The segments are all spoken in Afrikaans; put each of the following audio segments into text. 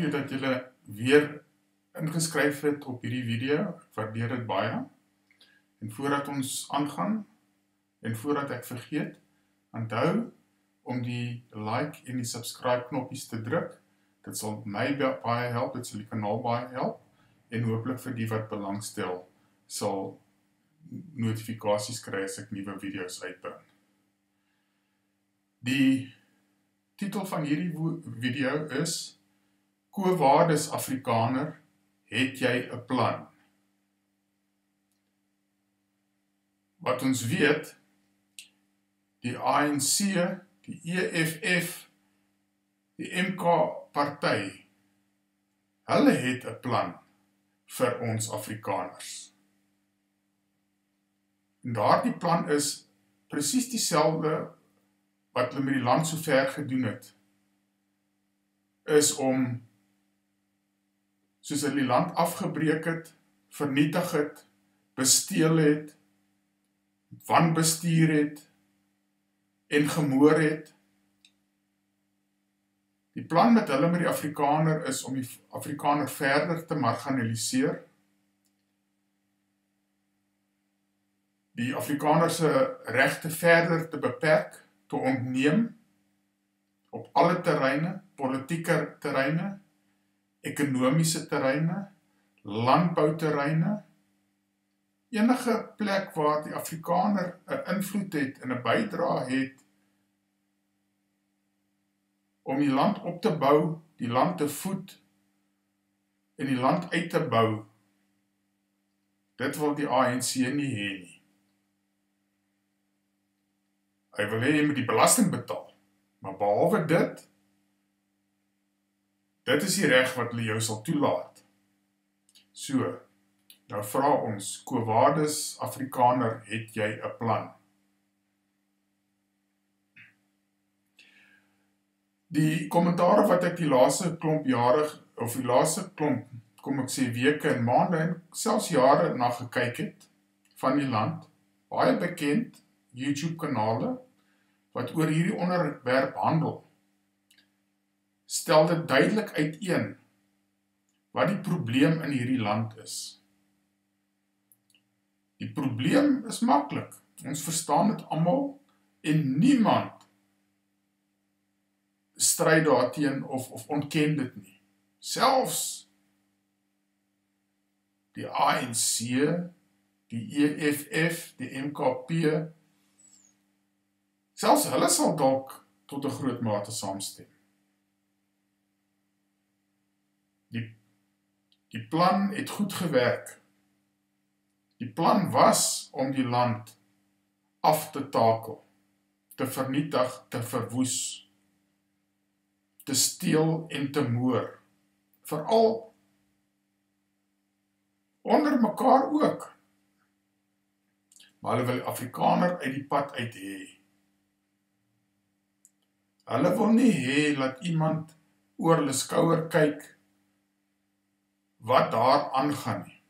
vir julle dat julle weer ingeskryf het op hierdie video. Ek waardeer dit baie. En voordat ons aangaan, en voordat ek vergeet, onthou om die like en die subscribe knoppies te druk. Dit sal my baie help, dit sal die kanaal baie help, en hopelik vir die wat belangstel, sal notifikasies kry as ek nuwe video's uitbring. Die titel van hierdie video is Quo Vadis Afrikaner, het jy 'n plan? Wat ons weet, die ANC, die EFF, die MK party, hulle het 'n plan vir ons Afrikaners. En daardie plan is presies dieselfde wat hulle met die land so ver gedoen het, is om, soos hulle die land afgebreek het, vernietig het, besteel het, wanbestuur het, en gemoor het. Die plan met hulle met die Afrikaner is om die Afrikaner verder te marginaliseer, die Afrikaner se regte verder te beperk, te ontneem, op alle terreine, politieke terreine, ekonomiese terreine, landbouterreine, enige plek waar die Afrikaner 'n invloed het en 'n bydrae het om die land op te bou, die land te voed en die land uit te bou, dit wil die ANC nie hê nie. Hy wil hê jy moet die belasting betaal, maar behalwe dit is die reg wat hulle jou sal toelaat. So, nou vra ons, Quo Vadis Afrikaner, het jy 'n plan? Die kommentare wat ek die laaste klomp jare, of die laaste klomp, kom ek sê weke en maande, en selfs jare na gekyk het, van die land, baie bekend, YouTube kanale, wat oor hierdie onderwerp handel, stel dit duidelik uiteen, wat die probleem in hierdie land is. Die probleem is maklik, ons verstaan dit almal, en niemand stry daarteen of ontken dit nie. Selfs die ANC, die EFF, die MKP, selfs hulle sal dalk tot 'n groot mate saamstem. Die plan het goed gewerk. Die plan was om die land af te takel, te vernietig, te verwoes, te steel en te moor. Veral onder mekaar ook. Maar hulle wil die Afrikaner uit die pad uit hê. Hulle wil nie hê dat iemand oor hulle skouer kyk wat daar aangaan nie.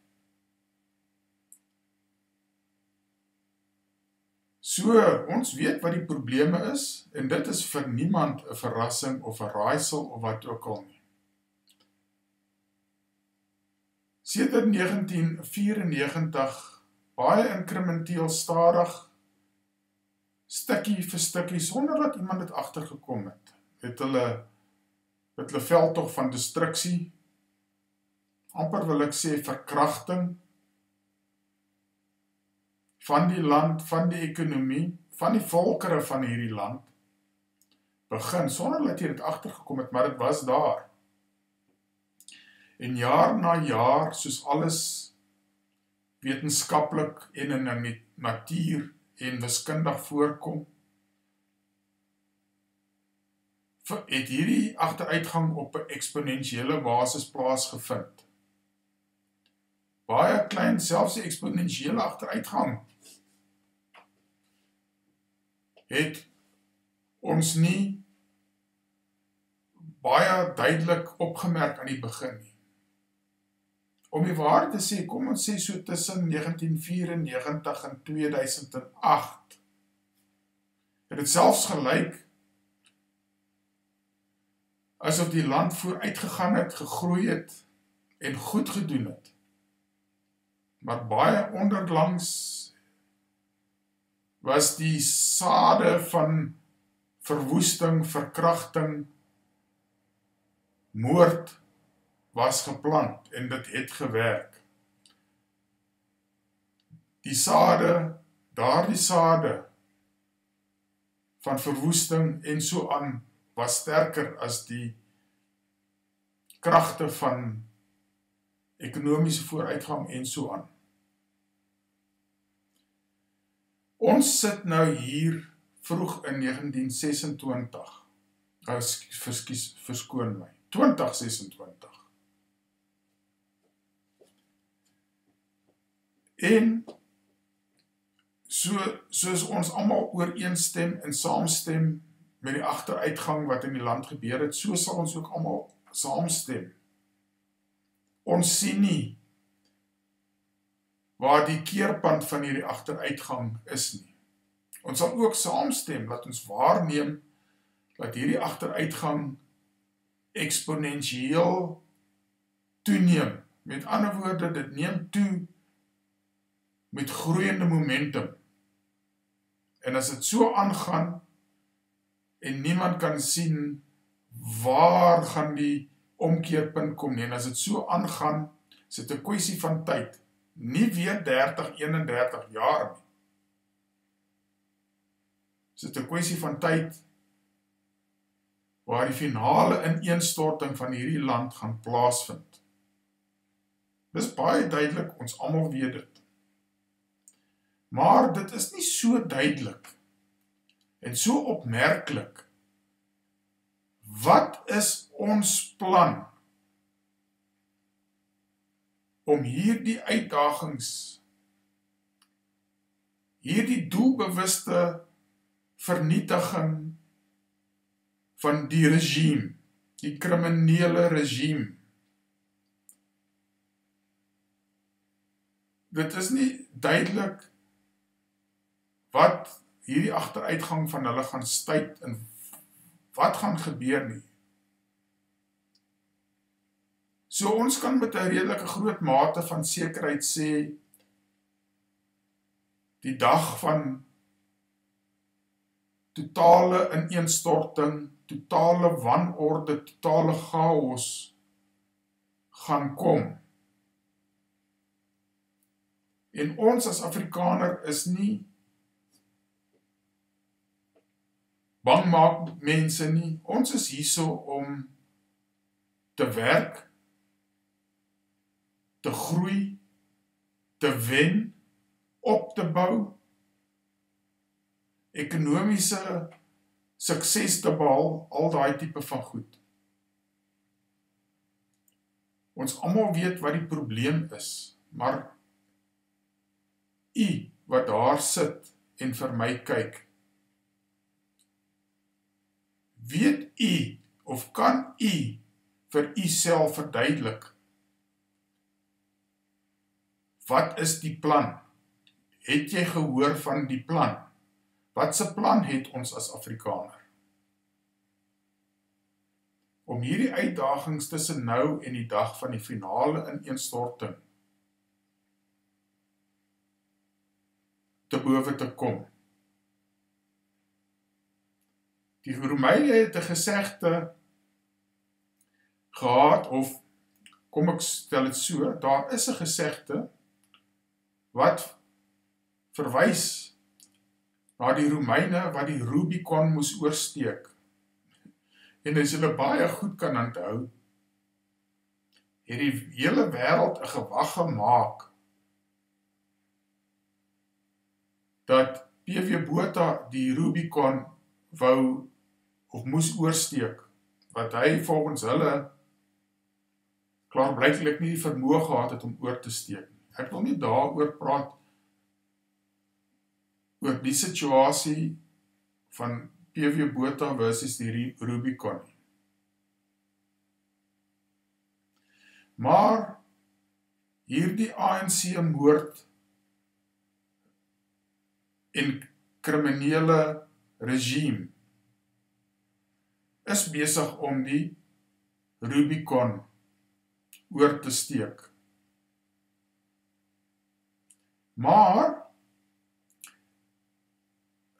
So, ons weet wat die probleme is, en dit is vir niemand 'n verrassing of 'n raaisel of wat ook al nie. Sedert 1994, baie inkrementeel stadig, stukkie vir stukkie, sonder dat iemand dit agtergekom het hulle veldtog van destruksie, amper wil ek sê verkrachting, van die land, van die ekonomie, van die volkere van hierdie land, begin, sonder dat jy dit agtergekom het, maar dit was daar. En jaar na jaar, soos alles wetenskaplik en in die natuur en wiskundig voorkom, het hierdie agteruitgang op 'n eksponensiële basis plaasgevind. Baie klein, selfs die eksponensiële agteruitgang het ons nie baie duidelik opgemerk aan die begin nie. Om die waarheid te sê, kom ons sê so tussen 1994 en 2008, het dit selfs gelyk asof die land vooruit gegaan het, gegroei het en goed gedoen het. Maar baie onderlangs was die sade van verwoesting, verkrachting, moord was geplant en dit het gewerk. Die sade, daardie sade van verwoesting en so aan was sterker as die kragte van ekonomiese vooruitgang en so aan. Ons sit nou hier vroeg in 1926, verskoon my, 2026. En soos ons almal ooreenstem en saamstem met die agteruitgang wat in die land gebeur het, so sal ons ook almal saamstem. Ons sien nie waar die keerpunt van hierdie agteruitgang is nie. Ons sal ook saamstem, dat ons waarneem dat hierdie agteruitgang eksponensieel toeneem. Met ander woorde, dit neem toe met groeiende momentum. En as dit so aangaan en niemand kan sien waar gaan die omkeerpunt kom nie, en as dit so aangaan, is dit 'n kwessie van tyd, nie weer 30, 31 jaar nie. Is dit 'n kwessie van tyd waar die finale ineenstorting van hierdie land gaan plaasvind. Dis baie duidelik, ons almal weet dit. Maar dit is nie so duidelik en so opmerklik. Wat is ons plan om hierdie uitdagings, hierdie doelbewuste vernietiging van die regime, die kriminele regime. Dit is nie duidelik wat hierdie agteruitgang van hulle gaan stuit en wat gaan gebeur nie. So ons kan met 'n redelike groot mate van sekerheid sê, die dag van totale ineenstorting, totale wanorde, totale chaos gaan kom. En ons as Afrikaner is nie bang maak mense nie. Ons is hierso om te werk, te groei, te wen, op te bou, ekonomiese sukses te behaal, al daai tipe van goed. Ons almal weet wat die probleem is, maar u wat daar sit en vir my kyk, weet u of kan u vir u self verduidelik, wat is die plan? Het jy gehoor van die plan? Wat se plan het ons as Afrikaner? Om hierdie uitdagings tussen nou en die dag van die finale ineenstorting te bowe te kom. Die Romeine het 'n gesegde gehad, of kom ek stel dit so, daar is 'n gesegde wat verwys na die Romeine wat die Rubicon moes oorsteek. En as julle baie goed kan onthou, het die hele wêreld 'n gewag gemaak dat P.W. Botha die Rubicon wou of moes oorsteek, wat hy volgens hulle klaarblyklik nie die vermoë gehad het om oor te steek. Ek wil nie daaroor praat, oor die situasie van P.W. Botha versus die Rubicon. Maar hierdie ANC moord en kriminele regime is besig om die Rubicon oor te steek. Maar,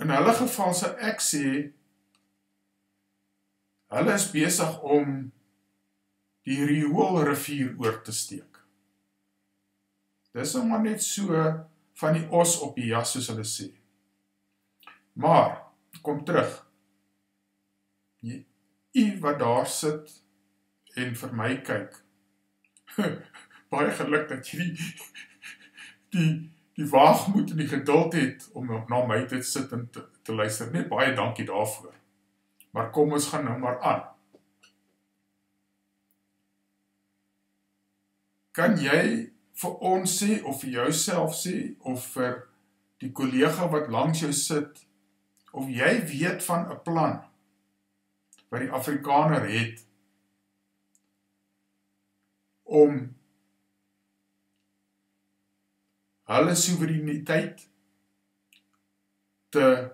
in hulle geval sal ek sê, hulle is besig om die rioolrivier oor te steek. Dis nou maar net so van die os op die jas, soos hulle sê. Maar, kom terug. U wat daar sit en vir my kyk. Baie geluk dat jy die waagmoed en die geduld het om na my te sit en te luister. Net baie dankie daarvoor. Maar kom ons gaan nou maar aan. Kan jy vir ons sê, of vir jouself sê, of vir die kollega wat langs jou sit, of jy weet van 'n plan wat die Afrikaner het om hulle soevereiniteit te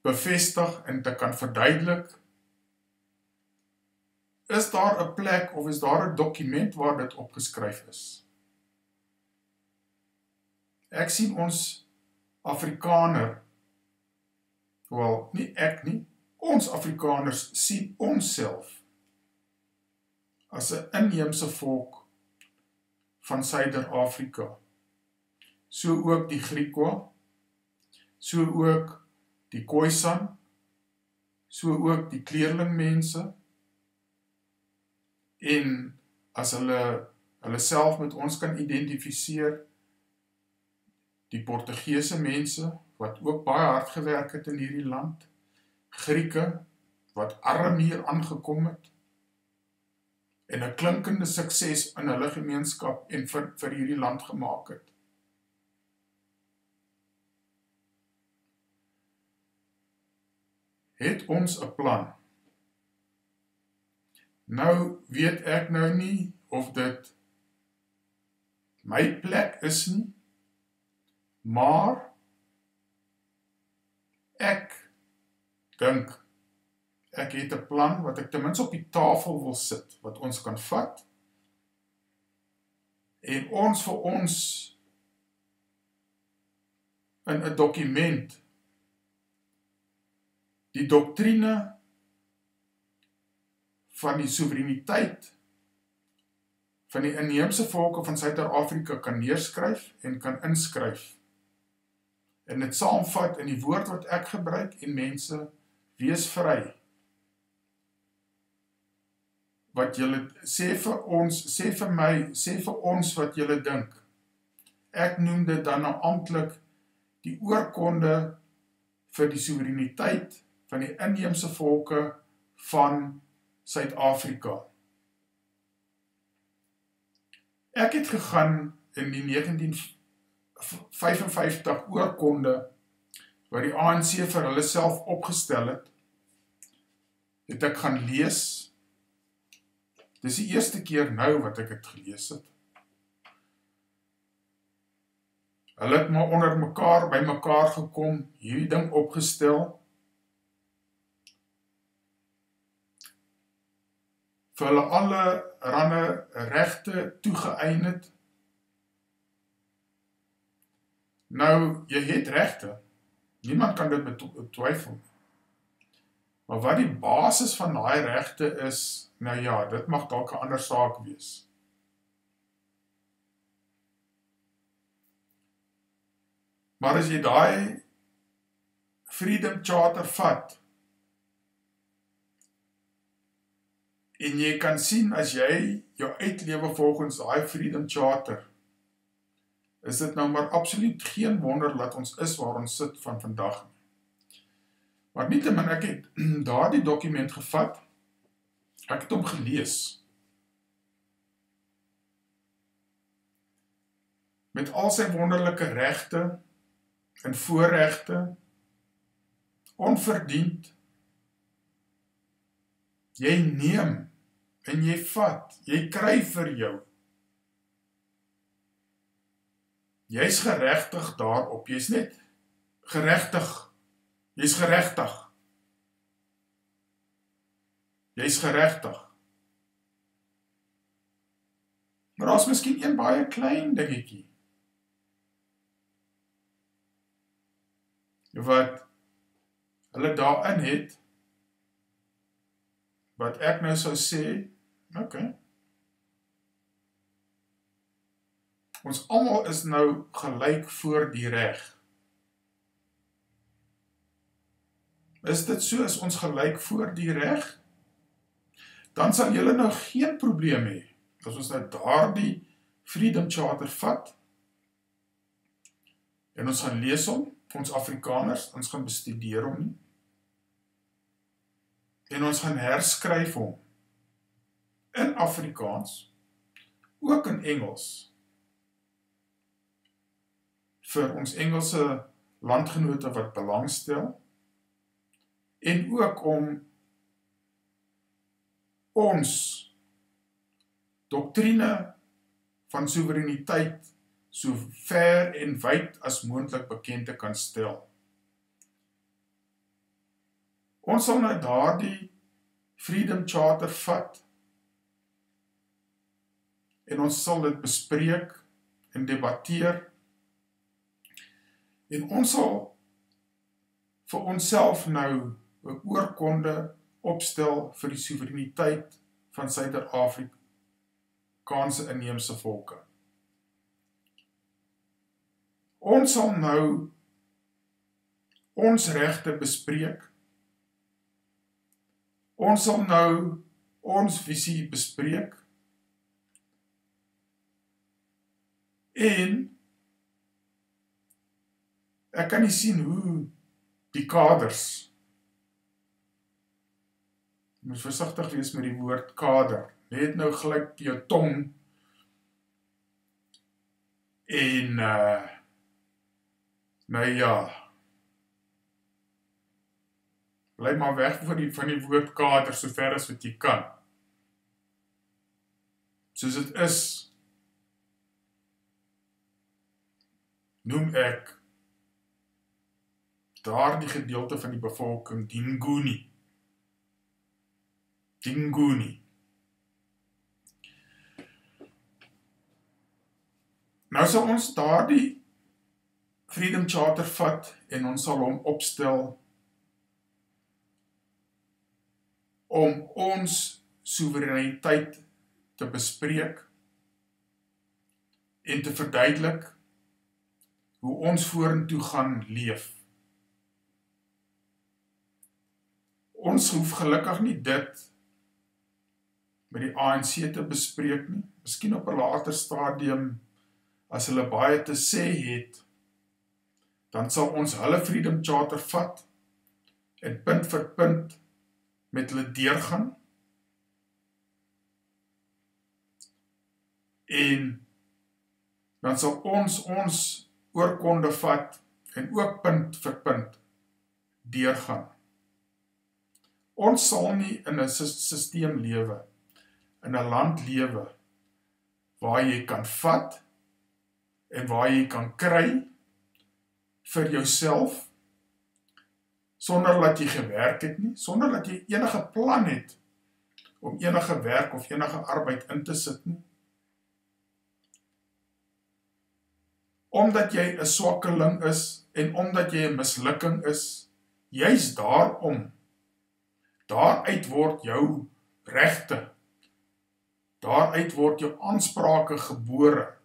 bevestig en te kan verduidelik? Is daar 'n plek of is daar 'n dokument waar dit opgeskryf is? Ek sien ons Afrikaner, wel, nie ek nie, ons Afrikaners sien onsself as 'n inheemse volk van Suider-Afrika. So ook die Griekwa, so ook die Khoisan, so ook die kleerlingmense. En as hulle self met ons kan identifiseer, die Portugese mense, wat ook baie hard gewerk het in hierdie land, Grieke, wat arm hier aangekom het, en 'n klinkende sukses in hulle gemeenskap en vir hierdie land gemaak het. Het ons 'n plan? Nou weet ek nou nie of dit my plek is nie, maar ek dink ek het 'n plan wat ek ten minste op die tafel wil sit, wat ons kan vat, en ons vir ons in 'n dokument die doktrine van die soevereiniteit van die inheemse volke van Suid-Afrika kan neerskryf en kan inskryf. En dit saamvat in die woord wat ek gebruik, en mense, wees vry. Wat julle sê vir ons, sê vir my, sê vir ons wat julle dink. Ek noem dit dan nou amptelik die oorkonde vir die soevereiniteit van die inheemse volke van Suid-Afrika. Ek het gegaan in die 1955 oorkonde wat die ANC vir hulle self opgestel het ek gaan lees. Dis die eerste keer nou wat ek het gelees het. Hulle het maar onder mekaar, by mekaar gekom, hierdie ding opgestel, vir hulle allerhande regte toegeëien het. Nou, jy het regte, niemand kan dit betwyfel. Maar wat die basis van daai regte is, nou ja, dit mag dalk 'n ander saak wees. Maar as jy daai Freedom Charter vat, en jy kan sien as jy jou uitlewe volgens daai Freedom Charter, is dit nou maar absoluut geen wonder dat ons is waar ons sit van vandag nie. Maar nietemin, ek het daardie dokument gevat, ek het hom gelees. Met al sy wonderlike regte en voorregte, onverdiend, jy neem en jy vat, jy kry vir jou. Jy's geregtig daarop, jy's net geregtig, jy's geregtig. Jy's geregtig. Maar daar is miskien een baie klein dingetjie, wat hulle daarin het, wat ek nou sou sê, okay, ons almal is nou gelyk voor die reg. Is dit so, is ons gelyk voor die reg? Dan sal julle nou geen probleem hê, as ons nou daardie Freedom Charter vat, en ons gaan lees hom, ons Afrikaners, ons gaan bestudeer hom nie, en ons gaan herskryf hom, in Afrikaans, ook in Engels, vir ons Engelse landgenote wat belangstel, en ook om ons doktrine van soevereiniteit so ver en wyd as moontlik bekend te kan stel. Ons sal nou daardie Freedom Charter vat, en ons sal dit bespreek en debatteer, en ons sal vir onsself nou 'n oorkonde opstel vir die soevereiniteit van Suider-Afrikaanse inheemse volke. Ons sal nou ons regte bespreek, ons sal nou ons visie bespreek, en ek kan nie sien hoe die kaders, jy moet versigtig wees met die woord kader, net nou gelyk jou tong, en nou ja, bly maar weg van die woord kader, so ver as wat jy kan. Soos dit is, noem ek daardie gedeelte van die bevolking Dinguni. Dinguni. Nou sal ons daardie Freedom Charter vat en ons sal hom opstel om ons soevereiniteit te bespreek en te verduidelik hoe ons vorentoe gaan leef. Ons hoef gelukkig nie dit met die ANC te bespreek nie, miskien op 'n later stadium, as hulle baie te sê het, dan sal ons hulle Freedom Charter vat en punt vir punt met hulle deurgaan en dan sal ons oorkonde vat en ook punt vir punt deurgaan. Ons sal nie in 'n sisteem lewe, in 'n land lewe, waar jy kan vat en waar jy kan kry vir jouself, sonder dat jy gewerk het nie, sonder dat jy enige plan het om enige werk of enige arbeid in te sit nie. Omdat jy 'n swakkeling is en omdat jy 'n mislukking is, juis daarom, daaruit word jou regte, daaruit word jou aansprake gebore.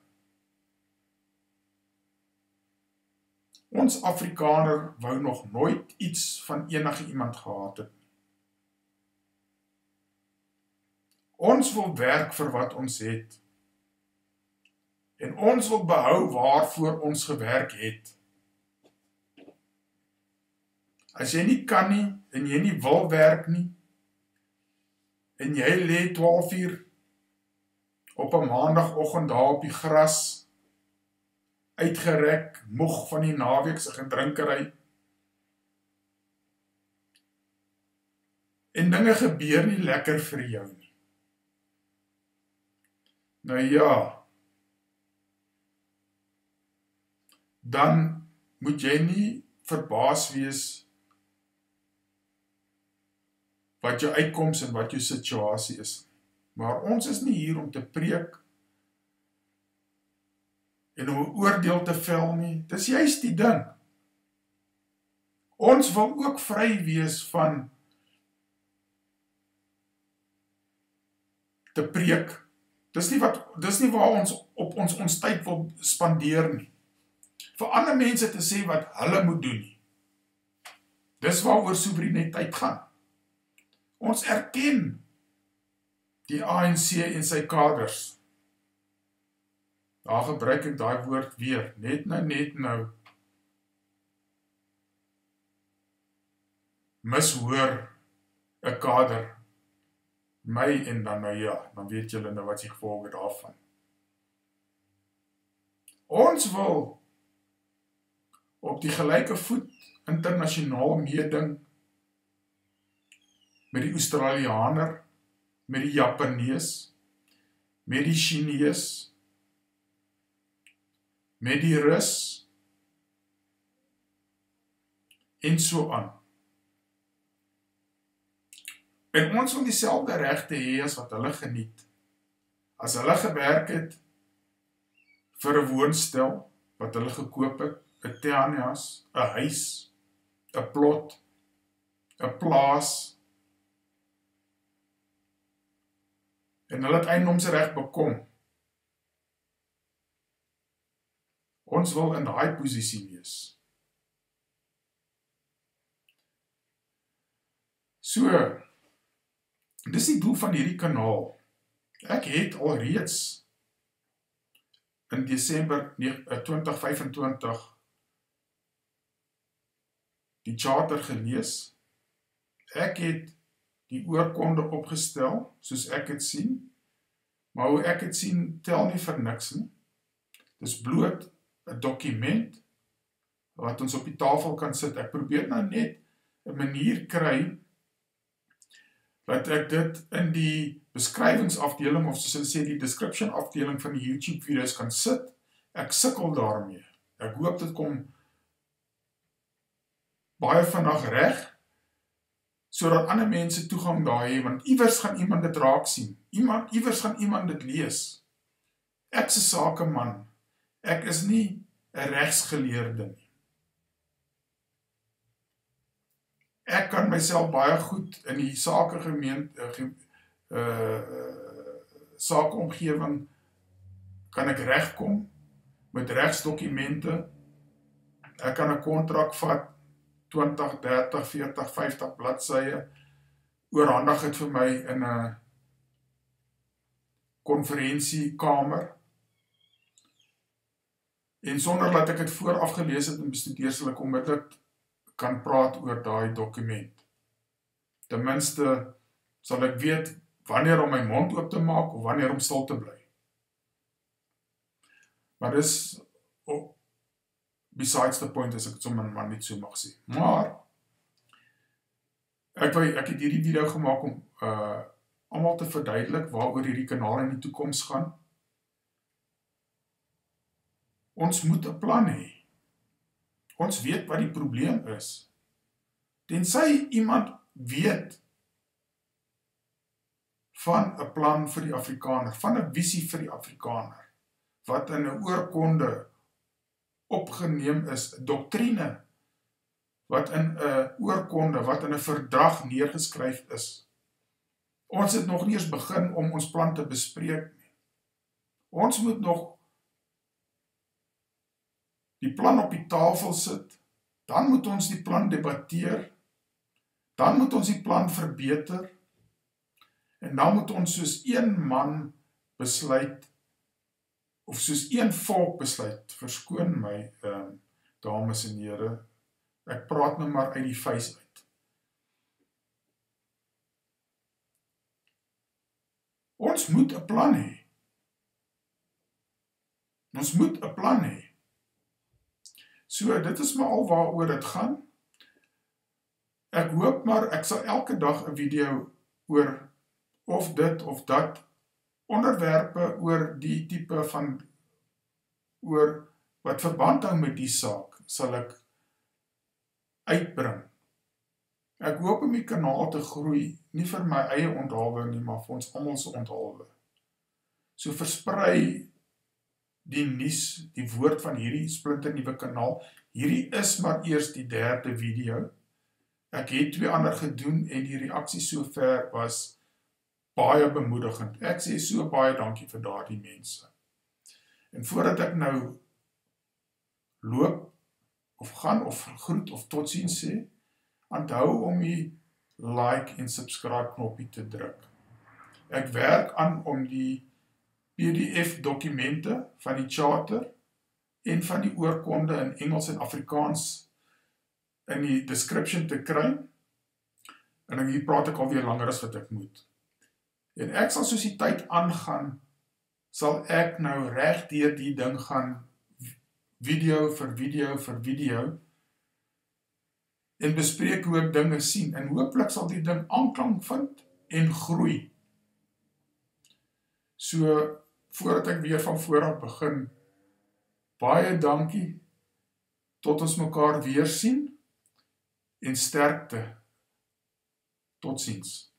Ons Afrikaner wou nog nooit iets van enige iemand gehad het. Ons wil werk vir wat ons het. En ons wil behou waarvoor ons gewerk het. As jy nie kan nie, en jy nie wil werk nie, en jy lê 12 uur op 'n maandagoggend daar op die gras, uitgerek, moeg van die naweekse gedrinkery, en dinge gebeur nie lekker vir jou nie. Nou ja, dan moet jy nie verbaas wees wat jou uitkoms en wat jou situasie is. Maar ons is nie hier om te preek en om 'n oordeel te vel nie. Dis juist die ding. Ons wil ook vry wees van te preek. Dis nie waar ons op ons tyd wil spandeer nie. Vir ander mense te sê wat hulle moet doen nie. Dis waaroor soewereiniteit gaan. Ons erken die ANC en sy kaders. Daar gebruik ek daai woord weer, net nou. Mishoor 'n kader, my en dan nou ja, dan weet julle nou wat die gevolge daarvan. Ons wil op die gelyke voet internasionaal meeding met die Australianer, met die Japanees, met die Chinees, met die Rus, en so aan. En ons wil dieselfde regte hê as wat hulle geniet. As hulle gewerk het vir 'n woonstel wat hulle gekoop het, 'n townhouse, 'n huis, 'n plot, 'n plaas, en hulle het eiendomsreg bekom. Ons wil in daai posisie wees. So, dis die doel van hierdie kanaal. Ek het alreeds in Desember 2025 die charter gelees. Ek het die oorkonde opgestel, soos ek het sien, maar hoe ek het sien, tel nie vir niks nie. Dis bloot 'n dokument wat ons op die tafel kan sit. Ek probeer nou net 'n manier kry dat ek dit in die beskrywingsafdeling, of soos hulle sê, die description afdeling van die YouTube video's kan sit. Ek sukkel daarmee. Ek hoop dit kom baie vinnig reg, sodat ander mense toegang daar hê, want iewers gaan iemand dit raak sien. Iewers gaan iemand dit lees. Ek is 'n sakeman. Ek is nie 'n regsgeleerde nie. Ek kan myself baie goed in die sakeomgewing kan ek regkom met regsdokumente. Ek kan 'n kontrak vat, 20, 30, 40, 50 bladsye, oorhandig het vir my in 'n konferensiekamer. En sonder dat ek het vooraf gelees het en bestudeer, sal ek onmiddellik kan praat oor daai dokument. Ten minste sal ek weet wanneer om my mond oop te maak of wanneer om stil te bly. Maar dis besides the point, as ek het sommer maar net so mag sê. Maar ek het hierdie video gemaak om almal te verduidelik waaroor hierdie kanaal in die toekoms gaan. Ons moet 'n plan hê. Ons weet wat die probleem is. Tensy iemand weet van 'n plan vir die Afrikaner, van 'n visie vir die Afrikaner, wat in 'n oorkonde opgeneem is, 'n doktrine, wat in 'n oorkonde, wat in 'n verdrag neergeskryf is. Ons het nog nie eens begin om ons plan te bespreek nie. Ons moet nog die plan op die tafel sit, dan moet ons die plan debatteer, dan moet ons die plan verbeter, en dan moet ons soos een man besluit, of soos een volk besluit, verskoon my, dames en here, ek praat nou maar uit die vuis uit. Ons moet 'n plan hê. Ons moet 'n plan hê. So, dit is maar al waaroor dit gaan. Ek hoop maar, ek sal elke dag 'n video oor of dit of dat, onderwerpe oor die tipe van, oor wat verband hou met die saak, sal ek uitbring. Ek hoop om die kanaal te groei, nie vir my eie onthaalwe nie, maar vir ons almal se onthaalwe. So versprei die nuus, die woord van hierdie splinternuwe kanaal. Hierdie is maar eers die 3de video. Ek het 2 ander gedoen en die reaksie sover was baie bemoedigend. Ek sê so baie dankie vir daardie mense. En voordat ek nou loop of gaan of groet of totsiens sê, onthou om die like en subscribe knoppie te druk. Ek werk aan om die PDF dokumente van die charter en van die oorkonde in Engels en Afrikaans in die description te kry. En hier praat ek alweer langer as wat ek moet. En ek sal soos die tyd aangaan, sal ek nou reg deur die ding gaan video vir video vir video en bespreek hoe ek dinge sien. En hooplik sal die ding aanklank vind en groei. So, voordat ek weer van vooraf begin, baie dankie, tot ons mekaar weer sien, en sterkte. Totsiens.